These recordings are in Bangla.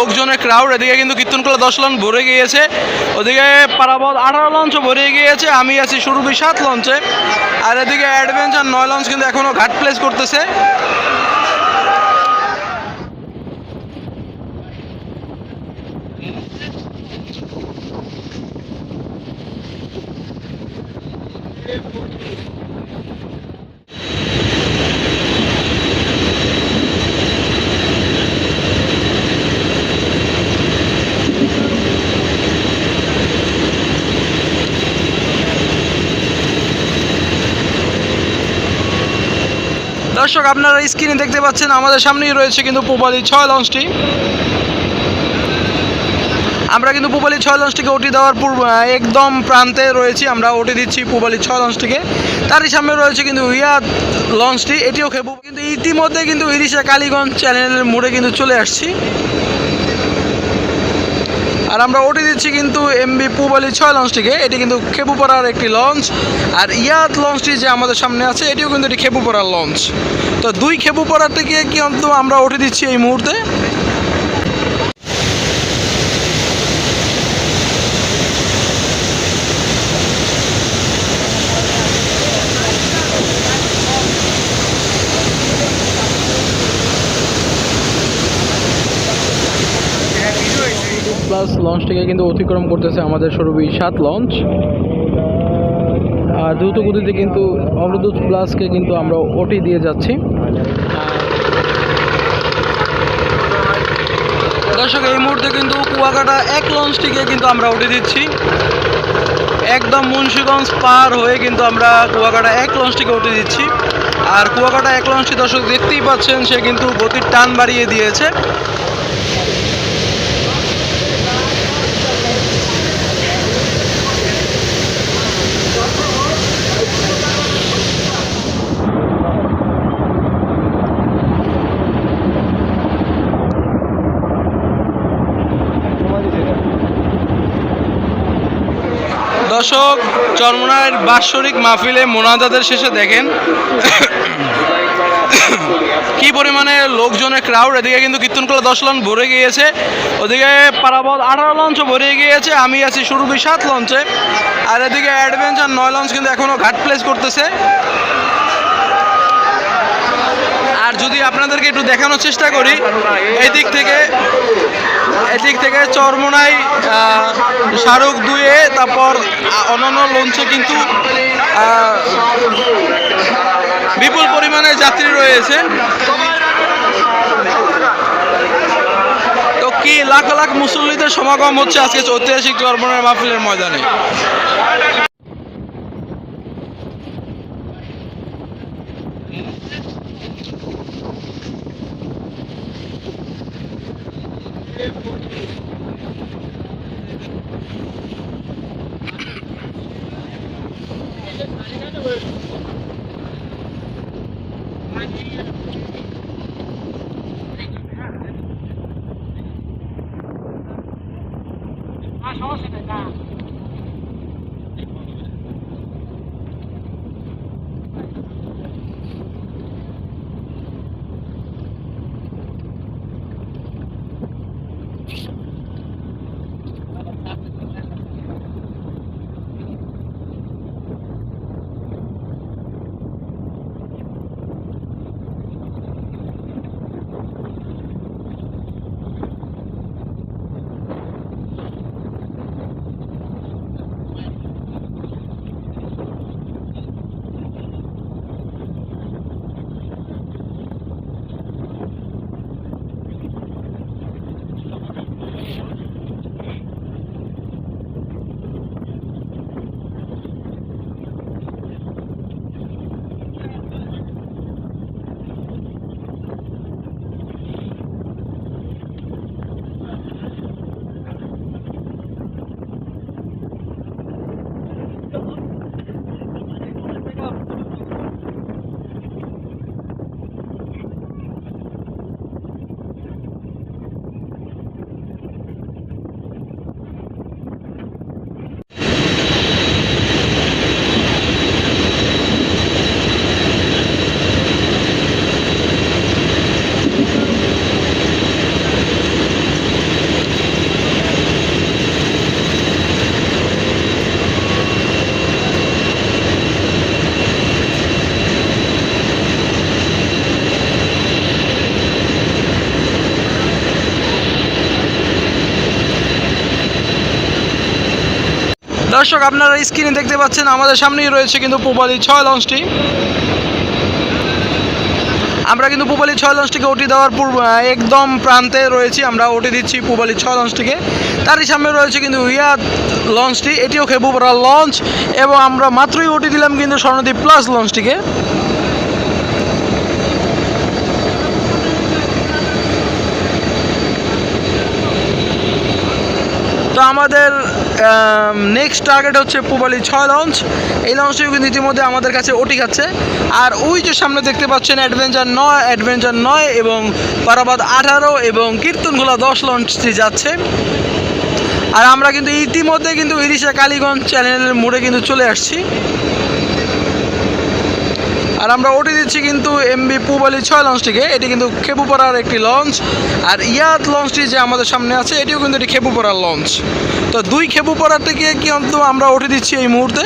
লোকজনের ক্রাউড। এদিকে কিন্তু কীর্তনখোলা 10 লঞ্চ ভরে গিয়েছে, ওদিকে পারাবত 18 লঞ্চও ভরে গিয়েছে। আমি আছি সুরভি 7 লঞ্চে, আর এদিকে অ্যাডভেঞ্চার 9 লঞ্চ কিন্তু এখনও ঘাট প্লেস করতেছে। দর্শক, আপনারা স্ক্রিনে দেখতে পাচ্ছেন আমাদের সামনেই রয়েছে কিন্তু পূবালী 6 লঞ্চটি। আমরা কিন্তু পূবালী 6 লঞ্চটিকে ওটি দেওয়ার পূর্ব একদম প্রান্তে রয়েছি। আমরা ওটি দিচ্ছি পূবালী 6 লঞ্চটিকে। তারই সামনে রয়েছে কিন্তু ইয়াদ লঞ্চটি, এটিও খেপু। কিন্তু ইতিমধ্যে কিন্তু ইরিশা কালীগঞ্জ চ্যানেলের মোড়ে কিন্তু চলে আসছি, আর আমরা ওটি দিচ্ছি কিন্তু এমবি পূবালী 6 লঞ্চটিকে। এটি কিন্তু খেপুপাড়ার একটি লঞ্চ, আর ইয়াদ লঞ্চটি যে আমাদের সামনে আছে এটিও কিন্তু এটি খেপুপাড়ার লঞ্চ। তো দুই খেপুপাড়ার থেকে কিন্তু আমরা ওটি দিচ্ছি এই মুহূর্তে। প্লাস লঞ্চটিকে কিন্তু অতিক্রম করতেছে আমাদের সুরভি 7 লঞ্চ, আর দ্রুত গতিতে কিন্তু অমৃত প্লাসকে কিন্তু আমরা ওটি দিয়ে যাচ্ছি। দর্শক, এই মুহূর্তে কিন্তু কুয়াকাটা 1 লঞ্চটিকে কিন্তু আমরা ওটি দিচ্ছি। একদম মুন্সিগঞ্জ পার হয়ে কিন্তু আমরা কুয়াকাটা 1 লঞ্চটিকে ওটি দিচ্ছি। আর কুয়াকাটা 1 লঞ্চটি দর্শক দেখতেই পাচ্ছেন, সে কিন্তু গতির টান বাড়িয়ে দিয়েছে। দর্শক, চরমোনাইয়ের বাৎসরিক মাহফিলে মোনাজাতের শেষে দেখেন কি পরিমাণে লোকজনের ক্রাউড। এদিকে কিন্তু কীর্তনখোলা 10 লঞ্চ ভরে গিয়েছে, ওদিকে পারাবত 18 লঞ্চও ভরে গিয়েছে। আমি আছি সুরভি 7 লঞ্চে, আর এদিকে অ্যাডভেঞ্চার 9 লঞ্চ কিন্তু এখনও ঘাট প্লেস করতেছে। আর যদি আপনাদেরকে একটু দেখানোর চেষ্টা করি, এদিক থেকে চরমোনাই শাহরুখ 2-এ, তারপর অন্যান্য লঞ্চে কিন্তু বিপুল পরিমাণে যাত্রী রয়েছে। তো কি লাখ লাখ মুসল্লিদের সমাগম হচ্ছে আজকে ঐতিহাসিক চরমোনাই মাহফিলের ময়দানে। দর্শক আপনারা স্ক্রিনে দেখতে পাচ্ছেন আমাদের সামনেই রয়েছে কিন্তু পূবালী 6 লঞ্চটি। আমরা কিন্তু পূবালী 6 লঞ্চটিকে ওটি দেওয়ার একদম প্রান্তে রয়েছি, আমরা ওটি দিচ্ছি পূবালী 6 লঞ্চটিকে। তারই সামনে রয়েছে কিন্তু ইয়াদ লঞ্চটি, এটিও খেপুপাড়া লঞ্চ, এবং আমরা মাত্রই ওটি দিলাম কিন্তু স্বর্ণদ্বীপ প্লাস লঞ্চটিকে। তো আমাদের নেক্সট টার্গেট হচ্ছে পূবালী 6 লঞ্চ। এই লঞ্চটিও কিন্তু ইতিমধ্যে আমাদের কাছে ওটি খাচ্ছে। আর ওই যে সামনে দেখতে পাচ্ছেন অ্যাডভেঞ্চার 9 এবং পারাবাদ 18 এবং কীর্তনখোলা 10 লঞ্চটি যাচ্ছে। আর আমরা কিন্তু ইতিমধ্যে কিন্তু ইরিশা কালীগঞ্জ চ্যানেলের মোড়ে কিন্তু চলে আসছি। আর আমরা ওটি দিচ্ছি কিন্তু এমবি পূবালী 6 লঞ্চটিকে। এটি কিন্তু খেপুপাড়ার একটি লঞ্চ। আর ইয়াদ লঞ্চটি যে আমাদের সামনে আছে এটিও কিন্তু এটি খেপুপাড়ার লঞ্চ। তো দুই খেপুপাড়া থেকে কিন্তু আমরা ওটি দিচ্ছি এই মুহূর্তে।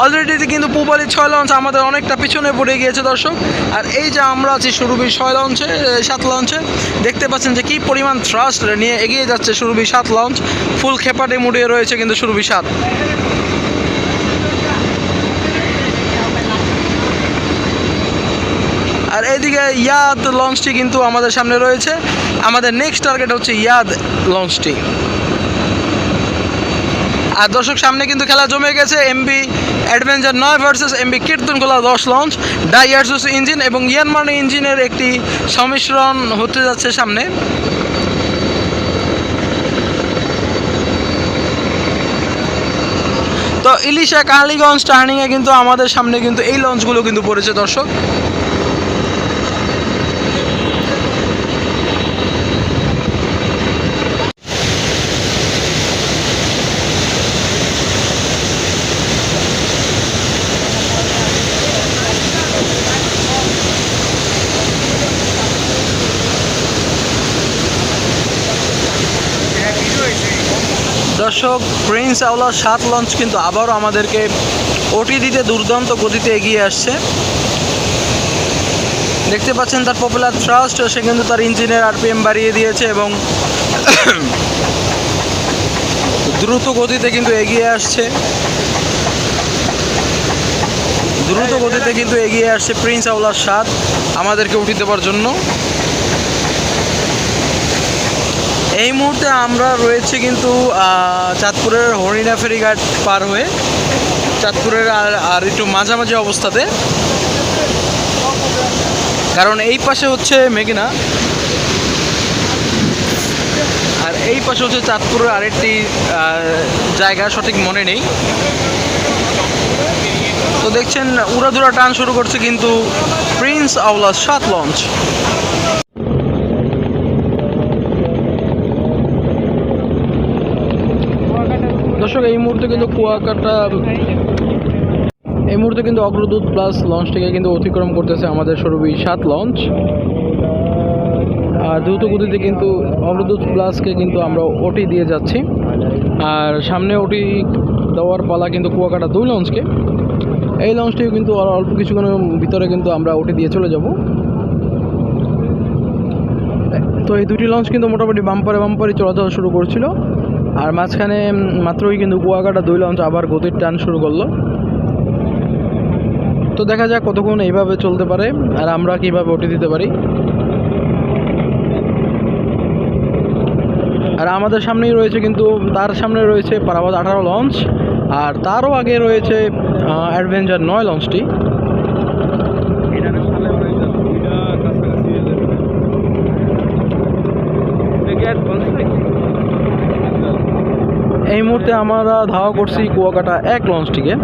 অলরেডি কিন্তু পূবালী 6 লঞ্চ আমাদের অনেকটা পিছনে পড়ে গিয়েছে দর্শক। আর এই যে আমরা আছি সুরভি 7 লঞ্চে, দেখতে পাচ্ছেন যে কি পরিমাণ থ্রাস্ট নিয়ে এগিয়ে যাচ্ছে সুরভি 7 লঞ্চ। ফুল খেপাটে মুড়িয়ে রয়েছে কিন্তু সুরভি 7। আর এইদিকে ইয়াদ লঞ্চটি কিন্তু আমাদের সামনে রয়েছে। আমাদের নেক্সট টার্গেট হচ্ছে ইয়াদ লঞ্চটি। আর দর্শক সামনে কিন্তু খেলা জমে গেছে। MB adventure 9 versus MB Kirtankhola 10 launch. ডাইয়ারসুস ইঞ্জিন এবং ইয়ানমার্ন ইঞ্জিনের একটি সংমিশ্রণ হতে যাচ্ছে সামনে। তো ইলিশা কালীগঞ্জ টার্নিংয়ে কিন্তু আমাদের সামনে কিন্তু এই লঞ্চগুলো কিন্তু পড়েছে দর্শক। দর্শক প্রিন্স আওলা 7 লঞ্চ কিন্তু আবারও আমাদেরকে ওটি দিতে দুর্দান্ত গতিতে এগিয়ে আসছে। দেখতে পাচ্ছেন তার পপুলার থ্রাস্ট, সে কিন্তু তার ইঞ্জিনের আরপিএম বাড়িয়ে দিয়েছে এবং দ্রুত গতিতে কিন্তু এগিয়ে আসছে। প্রিন্স আওলা 7 আমাদেরকে উঠে দেওয়ার জন্য। এই মুহূর্তে আমরা রয়েছে কিন্তু চাঁদপুরের হরিণা ফেরিঘাট পার হয়ে, চাঁদপুরের আর একটু মাঝামাঝি অবস্থাতে, কারণ এই পাশে হচ্ছে মেঘনা আর এই পাশে হচ্ছে চাঁদপুরের আরেকটি জায়গা সঠিক মনে নেই। তো দেখছেন উড়াধুরা টান শুরু করছে কিন্তু প্রিন্স আওলা 7 লঞ্চ। দর্শক এই মুহূর্তে কিন্তু অগ্রদূত প্লাস লঞ্চটিকে কিন্তু অতিক্রম করতেছে আমাদের সুরভি 7 লঞ্চ। আর দ্রুত গতিতে কিন্তু অগ্রদূত প্লাসকে কিন্তু আমরা ওটি দিয়ে যাচ্ছি। আর সামনে ওটি দেওয়ার পালা কিন্তু কুয়াকাটা 2 লঞ্চকে। এই লঞ্চটিও কিন্তু অল্প কিছুক্ষণের ভিতরে কিন্তু আমরা ওটি দিয়ে চলে যাব। তো এই দুটি লঞ্চ কিন্তু মোটামুটি বাম্পারে চলাচল শুরু করছিল। আর মাঝখানে মাত্রই কিন্তু কুয়াকাটা 2 লঞ্চ আবার গতির টান শুরু করলো। তো দেখা যাক কতক্ষণ এইভাবে চলতে পারে আর আমরা কীভাবে ওটি দিতে পারি। আর আমাদের সামনেই রয়েছে কিন্তু তার সামনে রয়েছে পারাবাদ 18 লঞ্চ, আর তারও আগে রয়েছে অ্যাডভেঞ্চার 9 লঞ্চটি। এই মুহূর্তে আমরা ধাওয়া করছি কুয়াকাটা 1 লঞ্চটিকে।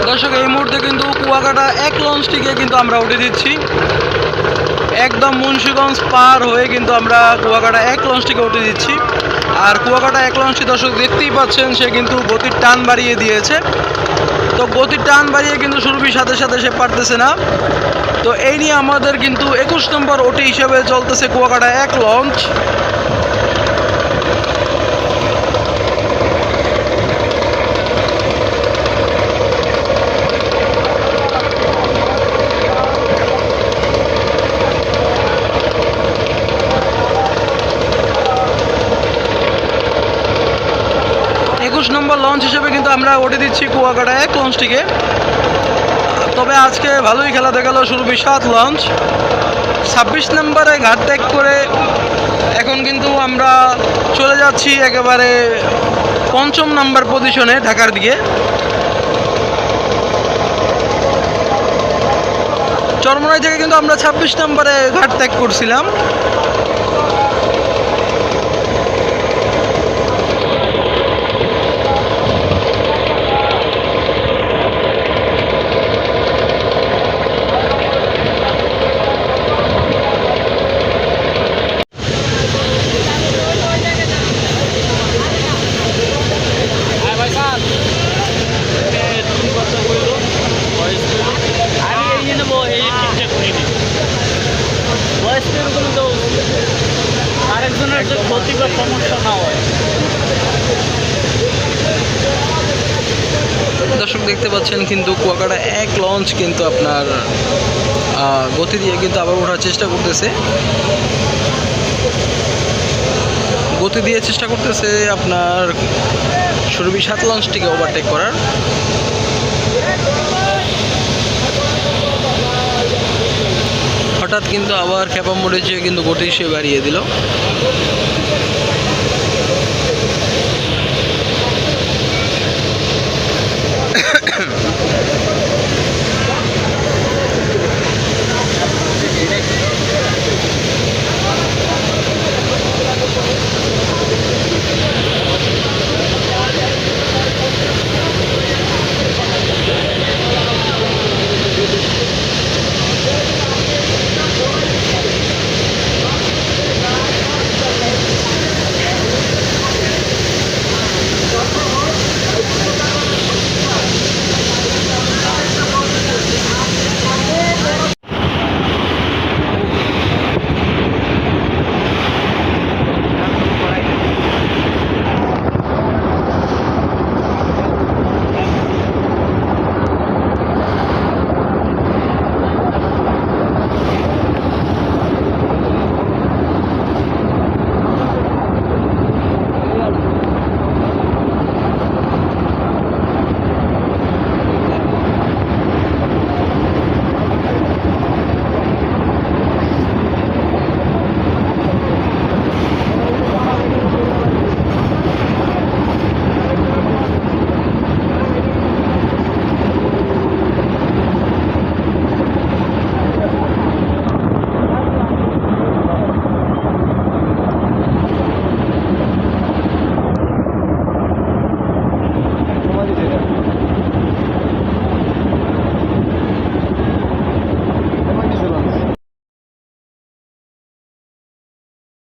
দর্শক এই মুহূর্তে কিন্তু কুয়াকাটা 1 লঞ্চটিকে কিন্তু আমরা উঠে দিচ্ছি। একদম মুন্সিগঞ্জ পার হয়ে কিন্তু আমরা কুয়াকাটা 1 লঞ্চটিকে উঠে দিচ্ছি। আর কুয়াকাটা 1 লঞ্চটি দর্শক দেখতেই পাচ্ছেন সে কিন্তু গতির টান বাড়িয়ে দিয়েছে। তো গতির টান বাড়িয়ে কিন্তু সুরভির সাথে সাথে সে পারতেছে না। তো এই নিয়ে আমাদের কিন্তু 21 নম্বর ওটি হিসেবে চলতেছে কুয়াকাটা 1 লঞ্চ। ২১ নম্বর লঞ্চ হিসেবে কিন্তু আমরা ওঠে দিচ্ছি কুয়াকাটা 1 লঞ্চটিকে। তবে আজকে ভালোই খেলা দেখালো সুরভি 7 লঞ্চ। 26 নম্বরে ঘাট ত্যাগ করে এখন কিন্তু আমরা চলে যাচ্ছি একেবারে ৫ম নাম্বার পজিশনে ঢাকার দিকে। চরমোনাই থেকে কিন্তু আমরা 26 নম্বরে ঘাট ত্যাগ করছিলাম। আরেকজনের যে ক্ষতি বা সমস্যা না হয়। দর্শক দেখতে পাচ্ছেন কিন্তু কুয়াকাটা 1 লঞ্চ কিন্তু আপনার গতি দিয়ে কিন্তু আবার ওঠার চেষ্টা করতেছে। গতি দিয়ে চেষ্টা করতেছে আপনার সুরভি 7 লঞ্চটিকে ওভারটেক করার। হঠাৎ কিন্তু আবার ক্যাপা মোড়ে যেয়ে কিন্তু গতি সে বাড়িয়ে দিল।